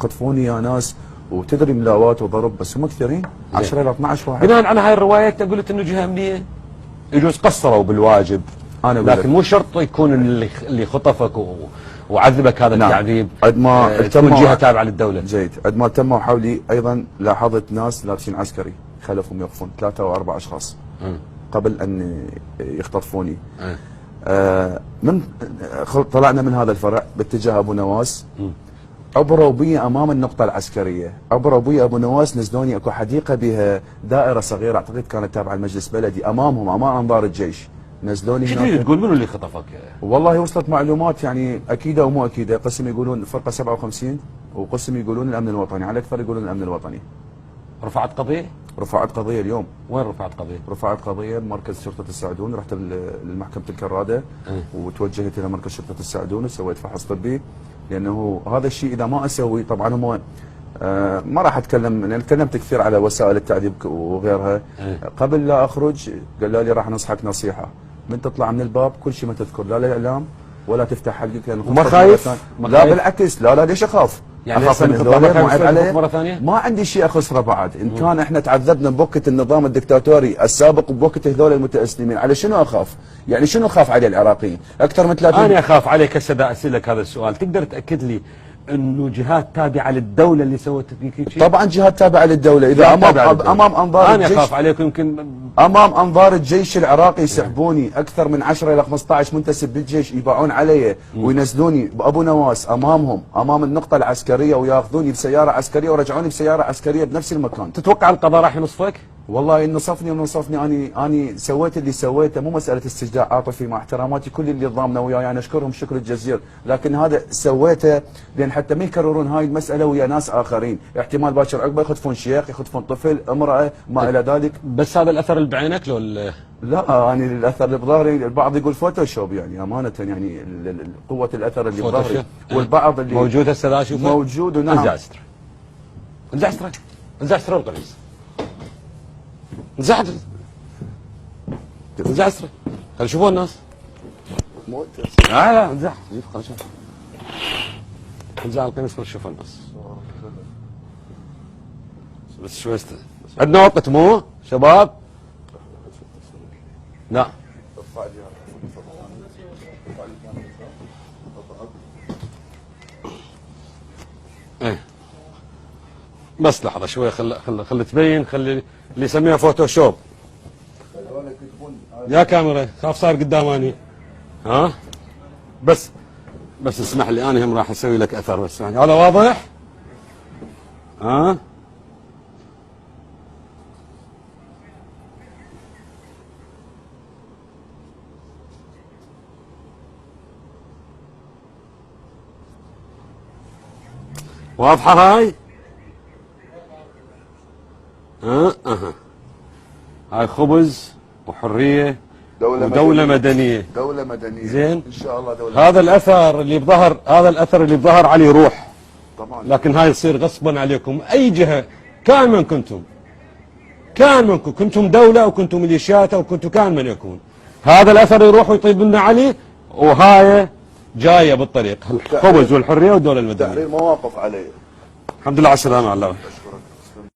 يخطفوني يا ناس، وتدري ملاوات وضرب، بس هم كثيرين 10 الى 12 واحد. بناء على هاي الروايه انت قلت انه جهه امنيه يجوز قصروا بالواجب، انا لكن مو شرط يكون اللي خطفك وعذبك هذا التعذيب تكون جهه تابعه للدوله. جيد. عندما تموا حولي ايضا لاحظت ناس لابسين عسكري خلفهم يوقفون 3 أو 4 اشخاص قبل ان يختطفوني. من طلعنا من هذا الفرع باتجاه ابو نواس، عبروا بي امام النقطه العسكريه، عبروا بي ابو نواس، نزلوني اكو حديقه بها دائره صغيره اعتقد كانت تابعه لمجلس بلدي، امامهم امام انظار الجيش، نزلوني هناك. شو تريد تقول منو اللي خطفك؟ والله وصلت معلومات يعني اكيده ومو اكيده، قسم يقولون فرقه 57 وقسم يقولون الامن الوطني، على الاكثر يقولون الامن الوطني. رفعت قضيه؟ رفعت قضيه اليوم. وين رفعت قضيه؟ رفعت قضيه بمركز شرطه السعدون، رحت لمحكمه الكراده وتوجهت الى مركز شرطه السعدون وسويت فحص طبي، لانه هذا الشيء اذا ما اسوي طبعا هم ما راح اتكلم، لان تكلمت كثير على وسائل التعذيب وغيرها. قبل لا اخرج قالوا لي راح نصحك نصيحه، من تطلع من الباب كل شيء ما تذكر لا الاعلام ولا تفتح حلقك، لان ما خايف؟ لا بالعكس، لا ليش اخاف؟ يعني اخاف من هذول معيب عليه مره ثانيه؟ ما عندي شيء اخسره بعد، ان كان احنا تعذبنا بوقت النظام الدكتاتوري السابق وبوقت هذول المتأسلمين، على شنو اخاف؟ يعني شنو اخاف عليه العراقيين؟ اكثر من 30. انا اخاف عليك هسه دا اسالك هذا السؤال، تقدر تاكد لي انه جهات تابعه للدوله اللي سوت فيك شيء؟ طبعا جهات تابعه للدوله، اذا امام انظار انا اخاف عليكم يمكن امام انظار الجيش العراقي يسحبوني اكثر من 10 الى 15 منتسب بالجيش، يباعون علي وينزلوني بابو نواس امامهم امام النقطه العسكريه، وياخذوني بسياره عسكريه ورجعوني بسياره عسكريه بنفس المكان. تتوقع القضاء راح ينصفك؟ والله ان نصفني ونصفني، اني سويت اللي سويته، مو مساله استجداء عاطفي، مع احتراماتي كل اللي ضامنا وياي، انا اشكرهم الشكر الجزيل، لكن هذا سويته لان حتى ما يكررون هاي المساله ويا ناس اخرين، احتمال باكر عقبه يخطفون شيخ، يخطفون طفل، امراه، ما الى ذلك. بس هذا الاثر اللي بعينك لو لا انا الاثر اللي بظهري البعض يقول فوتوشوب، يعني امانه يعني قوه الاثر اللي بظهري، والبعض اللي موجود هسه لا اشوفه موجود. ونعم انزع استرا انزع استرا انزع استرا القميص، انزع انزع استرا خلي يشوفون الناس. لا انزع انزع القميص خلي يشوفون الناس. بس شوي عندنا وقت مو شباب؟ لا ايه بس لحظه شوي، خلي تبين، خلي اللي يسميها فوتوشوب. يا كاميرا خاف صار قداماني. ها بس اسمح لي، انا هم راح اسوي لك اثر بس، يعني هذا واضح؟ ها واضحة هاي؟ هاي خبز وحرية ودولة مدنية. دولة مدنية زين ان شاء الله. دولة هذا الأثر اللي بظهر، هذا الأثر اللي بظهر عليه روح طبعا، لكن هاي يصير غصبا عليكم. أي جهة كان من كنتم، كان منكم، كنتم دولة أو كنتم ميليشيات أو كنتم كان من يكون، هذا الأثر يروح ويطيب لنا عليه، وهاي جاية بالطريق الخبز والحرية والدولة المدنية. تحرير مواقف عليه. الحمد لله على السلامة. الله